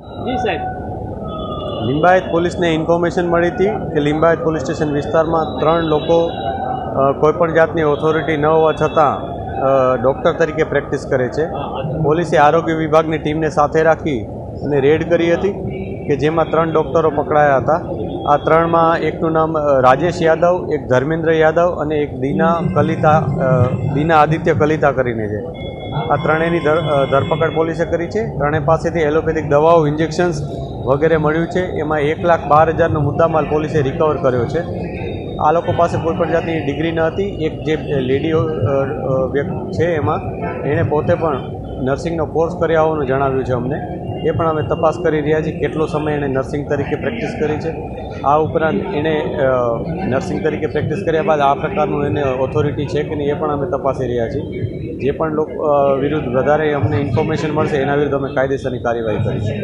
જી સાહેબ, લિંબાયત પોલીસને ઇન્ફોર્મેશન મળી હતી કે લિંબાયત પોલીસ સ્ટેશન વિસ્તારમાં 3 લોકો કોઈપણ જાતની ઓથોરિટી ન હોવા છતાં ડૉક્ટર તરીકે પ્રેક્ટિસ કરે છે. પોલીસે આરોગ્ય વિભાગની ટીમને સાથે રાખી અને રેડ કરી હતી કે જેમાં 3 ડૉક્ટરો પકડાયા હતા. આ 3માં એકનું નામ રાજેશ યાદવ, એક ધર્મેન્દ્ર યાદવ અને એક દીના આદિત્ય કલિતા કરીને છે. આ ત્રણેયની ધરપકડ પોલીસે કરી છે. ત્રણેય પાસેથી એલોપેથિક દવાઓ, ઇન્જેક્શન્સ વગેરે મળ્યું છે. એમાં 1,12,000નો મુદ્દામાલ પોલીસે રિકવર કર્યો છે. આ લોકો પાસે કોઈપણ જાતની ડિગ્રી ન હતી. એક જે લેડી વ્યક્તિ છે એમાં એણે પોતે પણ નર્સિંગનો કોર્સ કર્યા હોવાનું જણાવ્યું છે અમને. એ પણ અમે તપાસ કરી રહ્યા છીએ કેટલો સમય એણે નર્સિંગ તરીકે પ્રેક્ટિસ કરી છે. આ ઉપરાંત એણે નર્સિંગ તરીકે પ્રેક્ટિસ કર્યા બાદ આ પ્રકારનું એને ઓથોરિટી છે કે નહીં એ પણ અમે તપાસી રહ્યા છીએ. જે પણ લોકો વિરુદ્ધ વધારે અમને ઇન્ફોર્મેશન મળશે એના વિરુદ્ધ અમે કાયદેસરની કાર્યવાહી કરીશું.